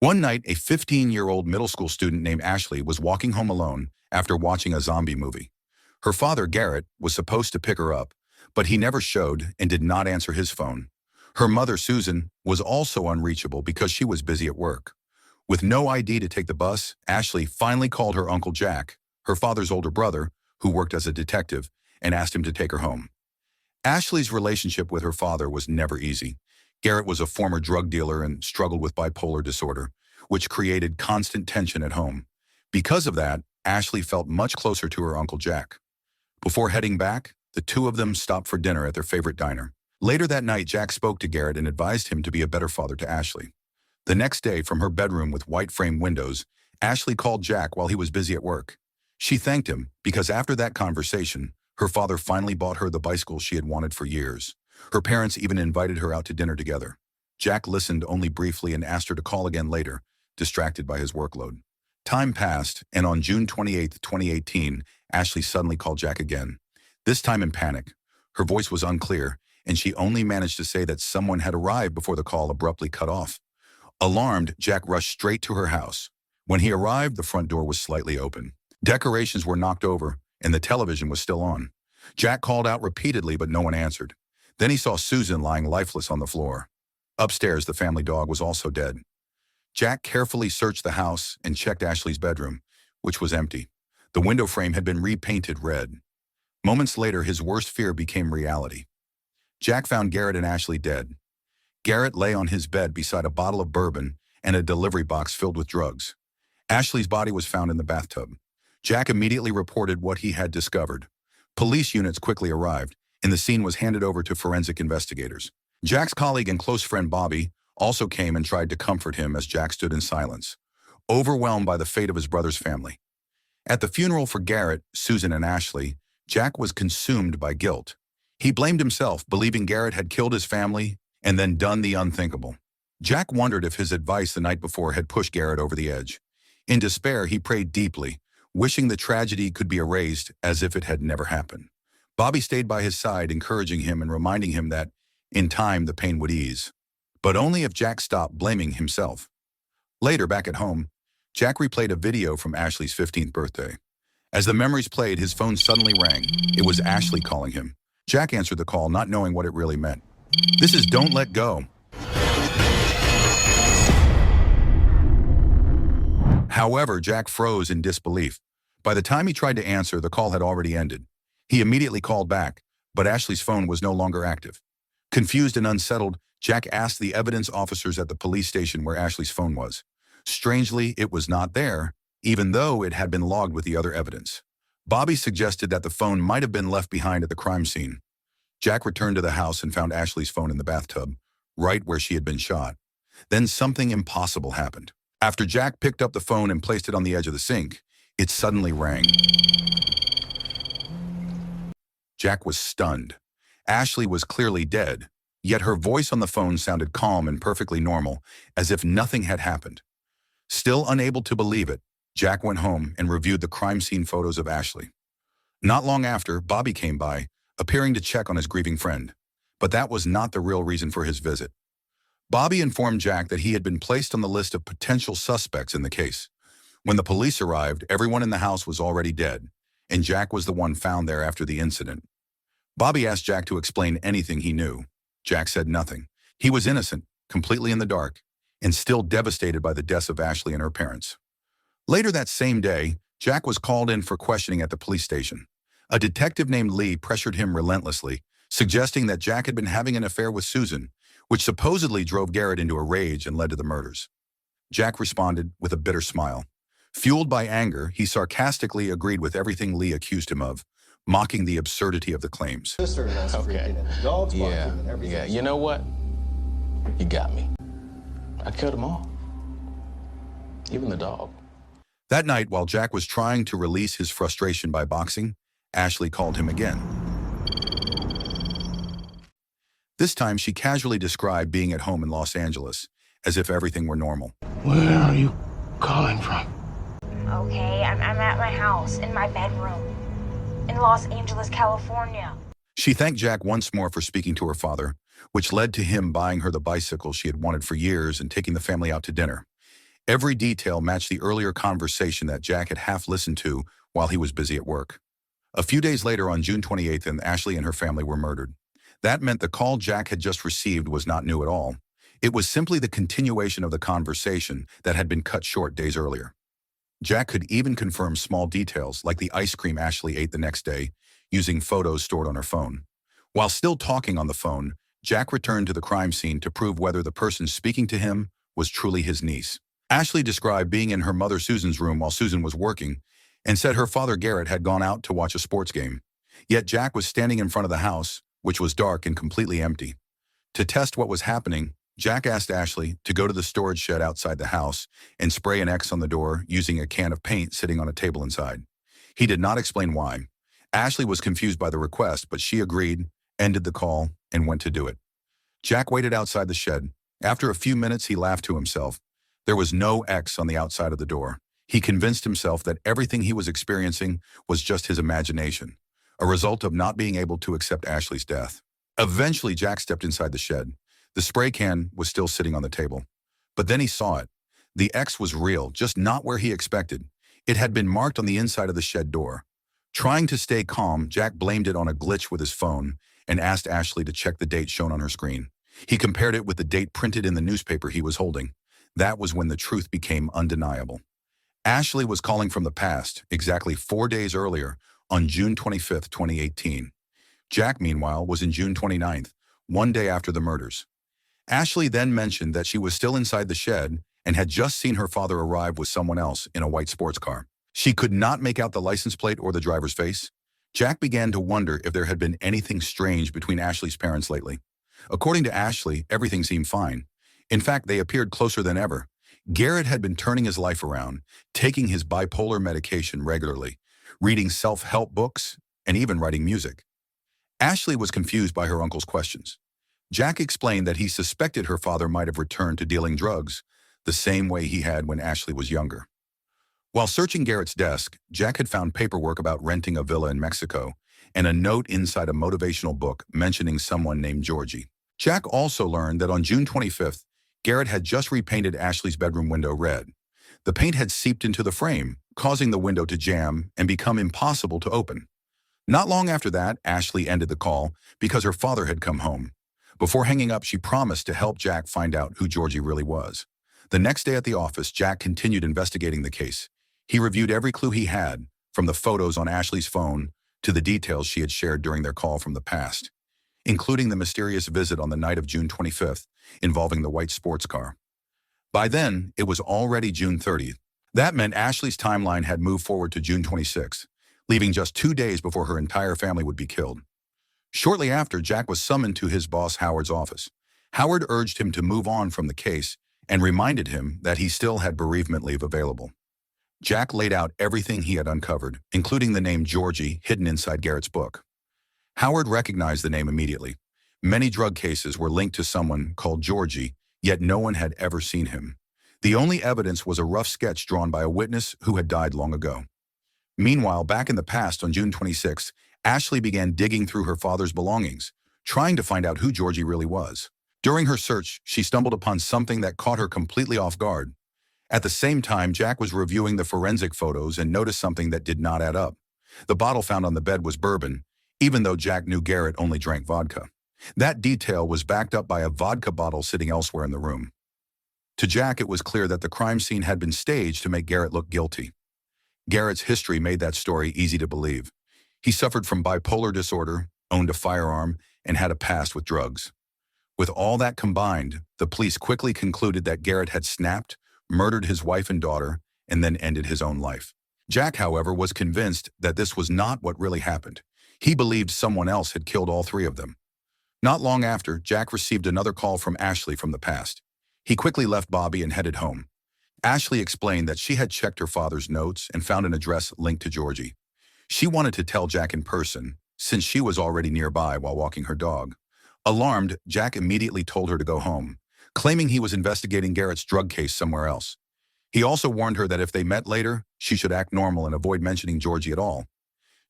One night, a 15-year-old middle school student named Ashley was walking home alone after watching a zombie movie. Her father, Garrett, was supposed to pick her up, but he never showed and did not answer his phone. Her mother, Susan, was also unreachable because she was busy at work. With no ID to take the bus, Ashley finally called her Uncle Jack, her father's older brother, who worked as a detective, and asked him to take her home. Ashley's relationship with her father was never easy. Garrett was a former drug dealer and struggled with bipolar disorder, which created constant tension at home. Because of that, Ashley felt much closer to her Uncle Jack. Before heading back, the two of them stopped for dinner at their favorite diner. Later that night, Jack spoke to Garrett and advised him to be a better father to Ashley. The next day, from her bedroom with white frame windows, Ashley called Jack while he was busy at work. She thanked him because after that conversation, her father finally bought her the bicycle she had wanted for years. Her parents even invited her out to dinner together. Jack listened only briefly and asked her to call again later, distracted by his workload. Time passed, and on June 28, 2018, Ashley suddenly called Jack again. This time in panic. Her voice was unclear, and she only managed to say that someone had arrived before the call abruptly cut off. Alarmed, Jack rushed straight to her house. When he arrived, the front door was slightly open. Decorations were knocked over, and the television was still on. Jack called out repeatedly, but no one answered. Then he saw Susan lying lifeless on the floor. Upstairs, the family dog was also dead. Jack carefully searched the house and checked Ashley's bedroom, which was empty. The window frame had been repainted red. Moments later, his worst fear became reality. Jack found Garrett and Ashley dead. Garrett lay on his bed beside a bottle of bourbon and a delivery box filled with drugs. Ashley's body was found in the bathtub. Jack immediately reported what he had discovered. Police units quickly arrived, and the scene was handed over to forensic investigators. Jack's colleague and close friend Bobby also came and tried to comfort him as Jack stood in silence, overwhelmed by the fate of his brother's family. At the funeral for Garrett, Susan, and Ashley, Jack was consumed by guilt. He blamed himself, believing Garrett had killed his family and then done the unthinkable. Jack wondered if his advice the night before had pushed Garrett over the edge. In despair, he prayed deeply, wishing the tragedy could be erased as if it had never happened. Bobby stayed by his side, encouraging him and reminding him that, in time, the pain would ease. But only if Jack stopped blaming himself. Later, back at home, Jack replayed a video from Ashley's 15th birthday. As the memories played, his phone suddenly rang. It was Ashley calling him. Jack answered the call, not knowing what it really meant. "This is Don't Let Go." However, Jack froze in disbelief. By the time he tried to answer, the call had already ended. He immediately called back, but Ashley's phone was no longer active. Confused and unsettled, Jack asked the evidence officers at the police station where Ashley's phone was. Strangely, it was not there, even though it had been logged with the other evidence. Bobby suggested that the phone might have been left behind at the crime scene. Jack returned to the house and found Ashley's phone in the bathtub, right where she had been shot. Then something impossible happened. After Jack picked up the phone and placed it on the edge of the sink, it suddenly rang. Jack was stunned. Ashley was clearly dead, yet her voice on the phone sounded calm and perfectly normal, as if nothing had happened. Still unable to believe it, Jack went home and reviewed the crime scene photos of Ashley. Not long after, Bobby came by, appearing to check on his grieving friend. But that was not the real reason for his visit. Bobby informed Jack that he had been placed on the list of potential suspects in the case. When the police arrived, everyone in the house was already dead, and Jack was the one found there after the incident. Bobby asked Jack to explain anything he knew. Jack said nothing. He was innocent, completely in the dark, and still devastated by the deaths of Ashley and her parents. Later that same day, Jack was called in for questioning at the police station. A detective named Lee pressured him relentlessly, suggesting that Jack had been having an affair with Susan, which supposedly drove Garrett into a rage and led to the murders. Jack responded with a bitter smile. Fueled by anger, he sarcastically agreed with everything Lee accused him of, mocking the absurdity of the claims. Okay. Yeah. You know what? You got me. I killed them all. Even the dog. That night, while Jack was trying to release his frustration by boxing, Ashley called him again. This time, she casually described being at home in Los Angeles, as if everything were normal. Where are you calling from? Okay, I'm at my house, in my bedroom, in Los Angeles, California. She thanked Jack once more for speaking to her father, which led to him buying her the bicycle she had wanted for years and taking the family out to dinner. Every detail matched the earlier conversation that Jack had half listened to while he was busy at work. A few days later, on June 28th, Ashley and her family were murdered. That meant the call Jack had just received was not new at all. It was simply the continuation of the conversation that had been cut short days earlier. Jack could even confirm small details like the ice cream Ashley ate the next day, using photos stored on her phone. While still talking on the phone, Jack returned to the crime scene to prove whether the person speaking to him was truly his niece. Ashley described being in her mother Susan's room while Susan was working and said her father Garrett had gone out to watch a sports game. Yet Jack was standing in front of the house, which was dark and completely empty. To test what was happening, Jack asked Ashley to go to the storage shed outside the house and spray an X on the door using a can of paint sitting on a table inside. He did not explain why. Ashley was confused by the request, but she agreed, ended the call, and went to do it. Jack waited outside the shed. After a few minutes, he laughed to himself. There was no X on the outside of the door. He convinced himself that everything he was experiencing was just his imagination, a result of not being able to accept Ashley's death. Eventually, Jack stepped inside the shed. The spray can was still sitting on the table. But then he saw it. The X was real, just not where he expected. It had been marked on the inside of the shed door. Trying to stay calm, Jack blamed it on a glitch with his phone and asked Ashley to check the date shown on her screen. He compared it with the date printed in the newspaper he was holding. That was when the truth became undeniable. Ashley was calling from the past, exactly 4 days earlier, on June 25th, 2018. Jack, meanwhile, was in June 29th, 1 day after the murders. Ashley then mentioned that she was still inside the shed and had just seen her father arrive with someone else in a white sports car. She could not make out the license plate or the driver's face. Jack began to wonder if there had been anything strange between Ashley's parents lately. According to Ashley, everything seemed fine. In fact, they appeared closer than ever. Garrett had been turning his life around, taking his bipolar medication regularly, reading self-help books, and even writing music. Ashley was confused by her uncle's questions. Jack explained that he suspected her father might have returned to dealing drugs, the same way he had when Ashley was younger. While searching Garrett's desk, Jack had found paperwork about renting a villa in Mexico and a note inside a motivational book mentioning someone named Georgie. Jack also learned that on June 25th, Garrett had just repainted Ashley's bedroom window red. The paint had seeped into the frame, causing the window to jam and become impossible to open. Not long after that, Ashley ended the call because her father had come home. Before hanging up, she promised to help Jack find out who Georgie really was. The next day at the office, Jack continued investigating the case. He reviewed every clue he had, from the photos on Ashley's phone to the details she had shared during their call from the past, including the mysterious visit on the night of June 25th involving the white sports car. By then, it was already June 30th. That meant Ashley's timeline had moved forward to June 26th, leaving just 2 days before her entire family would be killed. Shortly after, Jack was summoned to his boss Howard's office. Howard urged him to move on from the case and reminded him that he still had bereavement leave available. Jack laid out everything he had uncovered, including the name Georgie hidden inside Garrett's book. Howard recognized the name immediately. Many drug cases were linked to someone called Georgie, yet no one had ever seen him. The only evidence was a rough sketch drawn by a witness who had died long ago. Meanwhile, back in the past, on June 26th, Ashley began digging through her father's belongings, trying to find out who Georgie really was. During her search, she stumbled upon something that caught her completely off guard. At the same time, Jack was reviewing the forensic photos and noticed something that did not add up. The bottle found on the bed was bourbon, even though Jack knew Garrett only drank vodka. That detail was backed up by a vodka bottle sitting elsewhere in the room. To Jack, it was clear that the crime scene had been staged to make Garrett look guilty. Garrett's history made that story easy to believe. He suffered from bipolar disorder, owned a firearm, and had a past with drugs. With all that combined, the police quickly concluded that Garrett had snapped, murdered his wife and daughter, and then ended his own life. Jack, however, was convinced that this was not what really happened. He believed someone else had killed all three of them. Not long after, Jack received another call from Ashley from the past. He quickly left Bobby and headed home. Ashley explained that she had checked her father's notes and found an address linked to Georgie. She wanted to tell Jack in person, since she was already nearby while walking her dog. Alarmed, Jack immediately told her to go home, claiming he was investigating Garrett's drug case somewhere else. He also warned her that if they met later, she should act normal and avoid mentioning Georgie at all.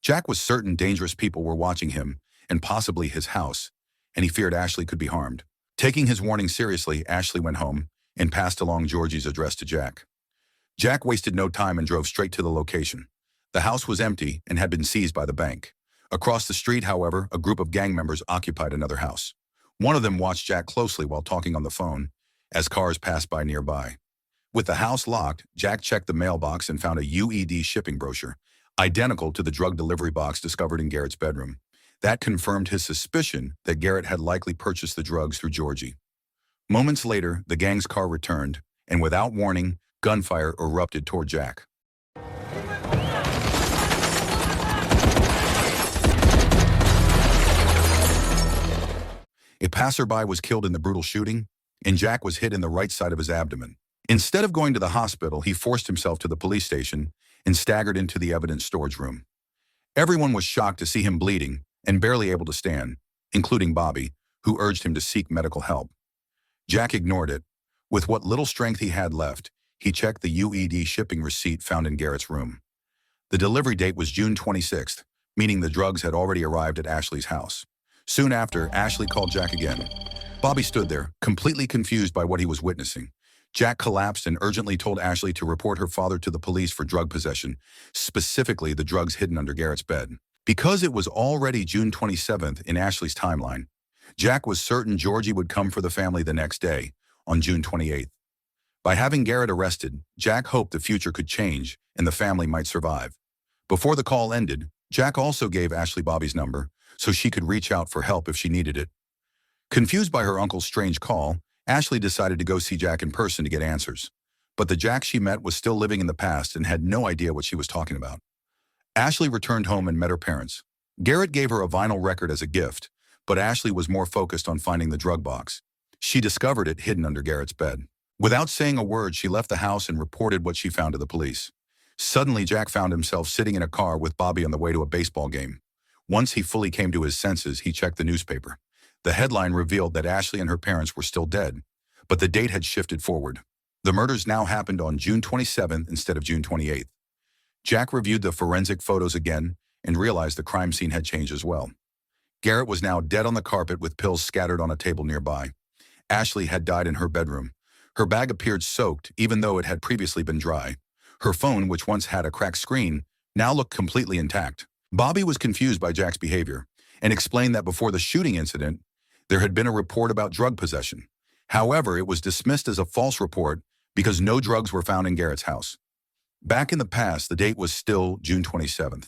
Jack was certain dangerous people were watching him, and possibly his house, and he feared Ashley could be harmed. Taking his warning seriously, Ashley went home. and passed along Georgie's address to Jack. Jack wasted no time and drove straight to the location. The house was empty and had been seized by the bank. Across the street, however, a group of gang members occupied another house. One of them watched Jack closely while talking on the phone as cars passed by nearby. With the house locked, Jack checked the mailbox and found a UED shipping brochure, identical to the drug delivery box discovered in Garrett's bedroom. That confirmed his suspicion that Garrett had likely purchased the drugs through Georgie. Moments later, the gang's car returned, and without warning, gunfire erupted toward Jack. A passerby was killed in the brutal shooting, and Jack was hit in the right side of his abdomen. Instead of going to the hospital, he forced himself to the police station and staggered into the evidence storage room. Everyone was shocked to see him bleeding and barely able to stand, including Bobby, who urged him to seek medical help. Jack ignored it. With what little strength he had left, he checked the UED shipping receipt found in Garrett's room. The delivery date was June 26th, meaning the drugs had already arrived at Ashley's house. Soon after, Ashley called Jack again. Bobby stood there, completely confused by what he was witnessing. Jack collapsed and urgently told Ashley to report her father to the police for drug possession, specifically the drugs hidden under Garrett's bed. Because it was already June 27th in Ashley's timeline, Jack was certain Georgie would come for the family the next day, on June 28th. By having Garrett arrested, Jack hoped the future could change and the family might survive. Before the call ended, Jack also gave Ashley Bobby's number so she could reach out for help if she needed it. Confused by her uncle's strange call, Ashley decided to go see Jack in person to get answers. But the Jack she met was still living in the past and had no idea what she was talking about. Ashley returned home and met her parents. Garrett gave her a vinyl record as a gift, but Ashley was more focused on finding the drug box. She discovered it hidden under Garrett's bed. Without saying a word, she left the house and reported what she found to the police. Suddenly, Jack found himself sitting in a car with Bobby on the way to a baseball game. Once he fully came to his senses, he checked the newspaper. The headline revealed that Ashley and her parents were still dead, but the date had shifted forward. The murders now happened on June 27th instead of June 28th. Jack reviewed the forensic photos again and realized the crime scene had changed as well. Garrett was now dead on the carpet with pills scattered on a table nearby. Ashley had died in her bedroom. Her bag appeared soaked, even though it had previously been dry. Her phone, which once had a cracked screen, now looked completely intact. Bobby was confused by Jack's behavior and explained that before the shooting incident, there had been a report about drug possession. However, it was dismissed as a false report because no drugs were found in Garrett's house. Back in the past, the date was still June 27th.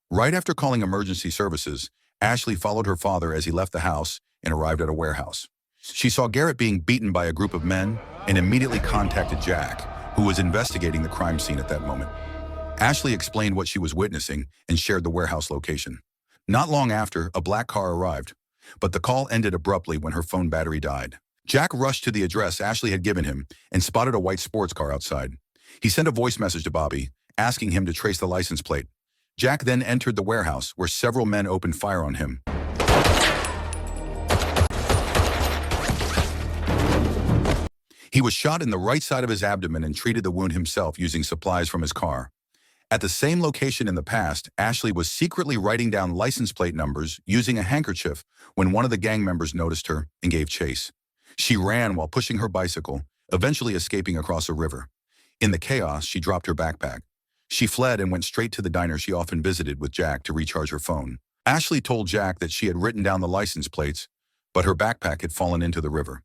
Right after calling emergency services, Ashley followed her father as he left the house and arrived at a warehouse. She saw Garrett being beaten by a group of men and immediately contacted Jack, who was investigating the crime scene at that moment. Ashley explained what she was witnessing and shared the warehouse location. Not long after, a black car arrived, but the call ended abruptly when her phone battery died. Jack rushed to the address Ashley had given him and spotted a white sports car outside. He sent a voice message to Bobby, asking him to trace the license plate. Jack then entered the warehouse, where several men opened fire on him. He was shot in the right side of his abdomen and treated the wound himself using supplies from his car. At the same location in the past, Ashley was secretly writing down license plate numbers using a handkerchief when one of the gang members noticed her and gave chase. She ran while pushing her bicycle, eventually escaping across a river. In the chaos, she dropped her backpack. She fled and went straight to the diner she often visited with Jack to recharge her phone. Ashley told Jack that she had written down the license plates, but her backpack had fallen into the river.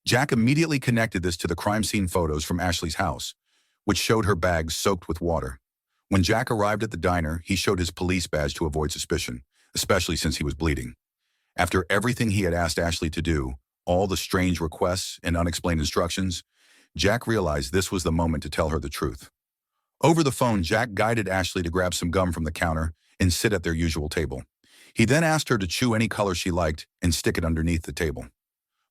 Jack immediately connected this to the crime scene photos from Ashley's house, which showed her bag soaked with water. When Jack arrived at the diner, he showed his police badge to avoid suspicion, especially since he was bleeding. After everything he had asked Ashley to do, all the strange requests and unexplained instructions, Jack realized this was the moment to tell her the truth. Over the phone, Jack guided Ashley to grab some gum from the counter and sit at their usual table. He then asked her to chew any color she liked and stick it underneath the table.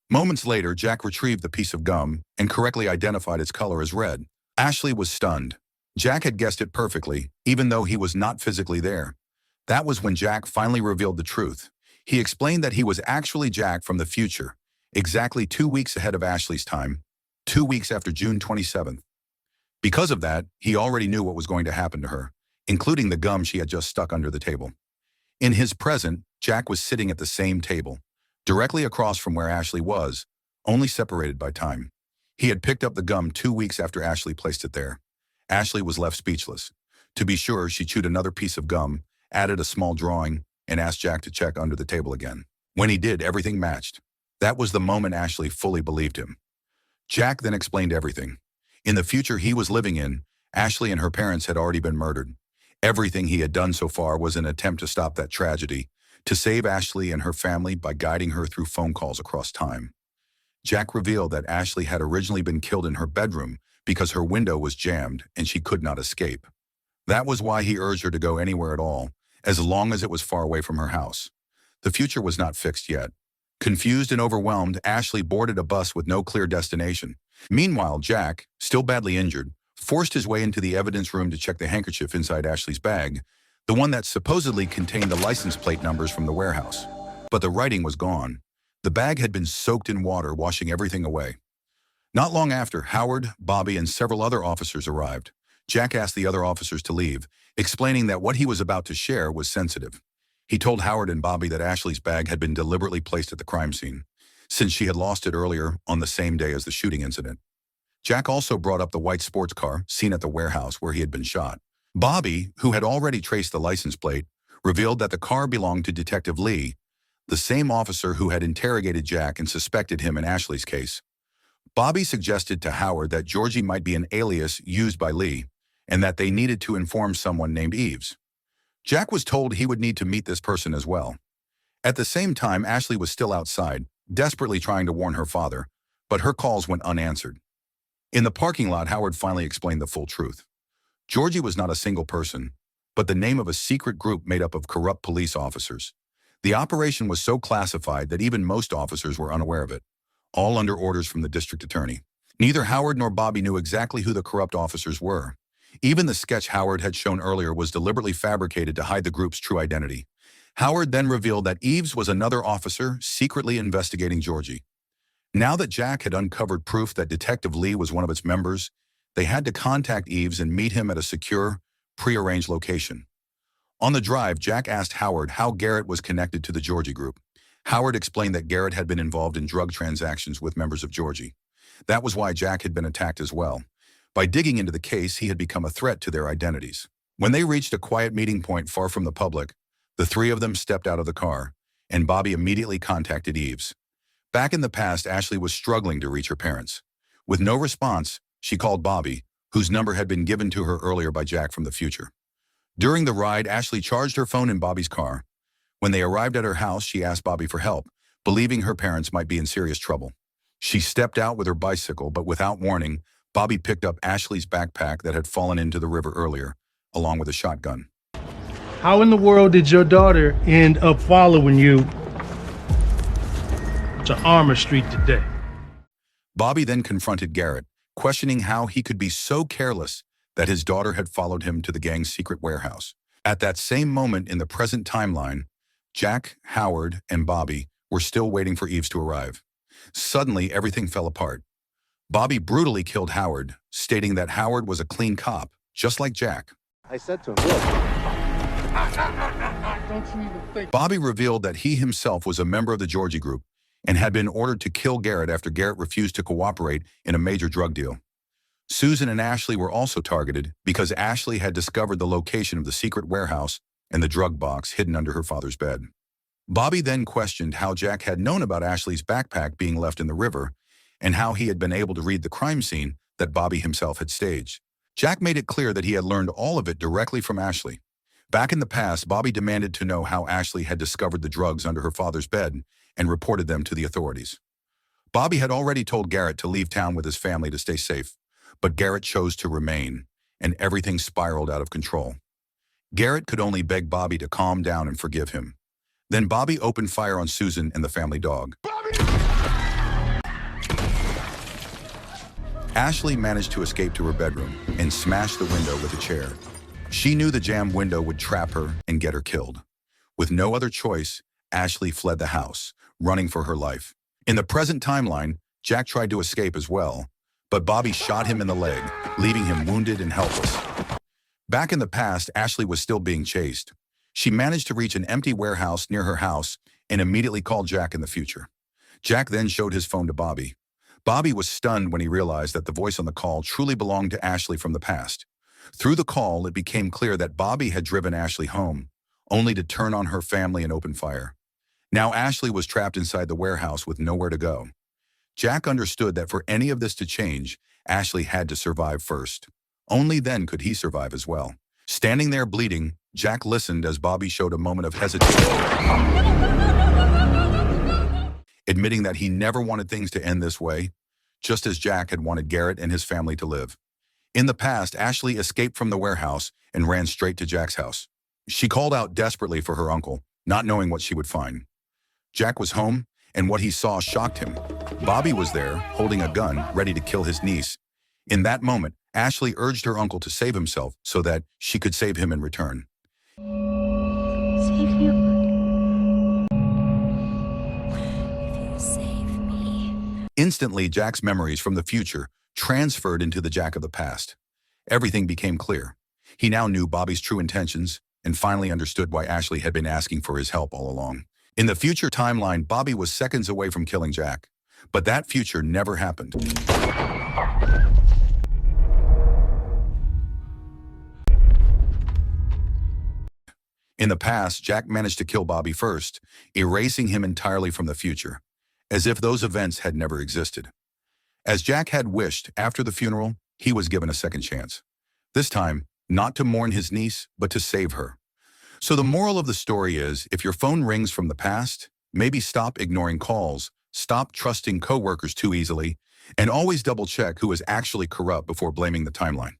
Moments later, Jack retrieved the piece of gum and correctly identified its color as red. Ashley was stunned. Jack had guessed it perfectly, even though he was not physically there. That was when Jack finally revealed the truth. He explained that he was actually Jack from the future, exactly 2 weeks ahead of Ashley's time, 2 weeks after June 27th. Because of that, he already knew what was going to happen to her, including the gum she had just stuck under the table. In his present, Jack was sitting at the same table, directly across from where Ashley was, only separated by time. He had picked up the gum 2 weeks after Ashley placed it there. Ashley was left speechless. To be sure, she chewed another piece of gum, added a small drawing, and asked Jack to check under the table again. When he did, everything matched. That was the moment Ashley fully believed him. Jack then explained everything. In the future he was living in, Ashley and her parents had already been murdered. Everything he had done so far was an attempt to stop that tragedy, to save Ashley and her family by guiding her through phone calls across time. Jack revealed that Ashley had originally been killed in her bedroom because her window was jammed and she could not escape. That was why he urged her to go anywhere at all, as long as it was far away from her house. The future was not fixed yet. Confused and overwhelmed, Ashley boarded a bus with no clear destination. Meanwhile, Jack, still badly injured, forced his way into the evidence room to check the handkerchief inside Ashley's bag, the one that supposedly contained the license plate numbers from the warehouse. But the writing was gone. The bag had been soaked in water, washing everything away. Not long after, Howard, Bobby, and several other officers arrived. Jack asked the other officers to leave, explaining that what he was about to share was sensitive. He told Howard and Bobby that Ashley's bag had been deliberately placed at the crime scene, since she had lost it earlier on the same day as the shooting incident. Jack also brought up the white sports car seen at the warehouse where he had been shot. Bobby, who had already traced the license plate, revealed that the car belonged to Detective Lee, the same officer who had interrogated Jack and suspected him in Ashley's case. Bobby suggested to Howard that Georgie might be an alias used by Lee, and that they needed to inform someone named Eves. Jack was told he would need to meet this person as well. At the same time, Ashley was still outside, desperately trying to warn her father, but her calls went unanswered. In the parking lot, Howard finally explained the full truth. Georgie was not a single person, but the name of a secret group made up of corrupt police officers. The operation was so classified that even most officers were unaware of it, all under orders from the district attorney. Neither Howard nor Bobby knew exactly who the corrupt officers were. Even the sketch Howard had shown earlier was deliberately fabricated to hide the group's true identity. Howard then revealed that Eves was another officer secretly investigating Georgie. Now that Jack had uncovered proof that Detective Lee was one of its members, they had to contact Eves and meet him at a secure, prearranged location. On the drive, Jack asked Howard how Garrett was connected to the Georgie group. Howard explained that Garrett had been involved in drug transactions with members of Georgie. That was why Jack had been attacked as well. By digging into the case, he had become a threat to their identities. When they reached a quiet meeting point far from the public, the three of them stepped out of the car, and Bobby immediately contacted Eves. Back in the past, Ashley was struggling to reach her parents. With no response, she called Bobby, whose number had been given to her earlier by Jack from the future. During the ride, Ashley charged her phone in Bobby's car. When they arrived at her house, she asked Bobby for help, believing her parents might be in serious trouble. She stepped out with her bicycle, but without warning, Bobby picked up Ashley's backpack that had fallen into the river earlier, along with a shotgun. How in the world did your daughter end up following you to Armour Street today? Bobby then confronted Garrett, questioning how he could be so careless that his daughter had followed him to the gang's secret warehouse. At that same moment in the present timeline, Jack, Howard, and Bobby were still waiting for Eves to arrive. Suddenly, everything fell apart. Bobby brutally killed Howard, stating that Howard was a clean cop, just like Jack. I said to him, look. Don't you even think? Bobby revealed that he himself was a member of the Georgie group and had been ordered to kill Garrett after Garrett refused to cooperate in a major drug deal. Susan and Ashley were also targeted because Ashley had discovered the location of the secret warehouse and the drug box hidden under her father's bed. Bobby then questioned how Jack had known about Ashley's backpack being left in the river and how he had been able to read the crime scene that Bobby himself had staged. Jack made it clear that he had learned all of it directly from Ashley. Back in the past, Bobby demanded to know how Ashley had discovered the drugs under her father's bed and reported them to the authorities. Bobby had already told Garrett to leave town with his family to stay safe, but Garrett chose to remain, and everything spiraled out of control. Garrett could only beg Bobby to calm down and forgive him. Then Bobby opened fire on Susan and the family dog. Ashley managed to escape to her bedroom and smashed the window with a chair. She knew the jammed window would trap her and get her killed. With no other choice, Ashley fled the house, running for her life. In the present timeline, Jack tried to escape as well, but Bobby shot him in the leg, leaving him wounded and helpless. Back in the past, Ashley was still being chased. She managed to reach an empty warehouse near her house and immediately called Jack in the future. Jack then showed his phone to Bobby. Bobby was stunned when he realized that the voice on the call truly belonged to Ashley from the past. Through the call, it became clear that Bobby had driven Ashley home, only to turn on her family and open fire. Now Ashley was trapped inside the warehouse with nowhere to go. Jack understood that for any of this to change, Ashley had to survive first. Only then could he survive as well. Standing there bleeding, Jack listened as Bobby showed a moment of hesitation, admitting that he never wanted things to end this way, just as Jack had wanted Garrett and his family to live. In the past, Ashley escaped from the warehouse and ran straight to Jack's house. She called out desperately for her uncle, not knowing what she would find. Jack was home, and what he saw shocked him. Bobby was there, holding a gun, ready to kill his niece. In that moment, Ashley urged her uncle to save himself so that she could save him in return. Save you. If you save me. Instantly, Jack's memories from the future transferred into the Jack of the past. Everything became clear. He now knew Bobby's true intentions and finally understood why Ashley had been asking for his help all along. In the future timeline, Bobby was seconds away from killing Jack, but that future never happened. In the past, Jack managed to kill Bobby first, erasing him entirely from the future, as if those events had never existed. As Jack had wished, after the funeral, he was given a second chance. This time, not to mourn his niece, but to save her. So the moral of the story is, if your phone rings from the past, maybe stop ignoring calls, stop trusting coworkers too easily, and always double-check who is actually corrupt before blaming the timeline.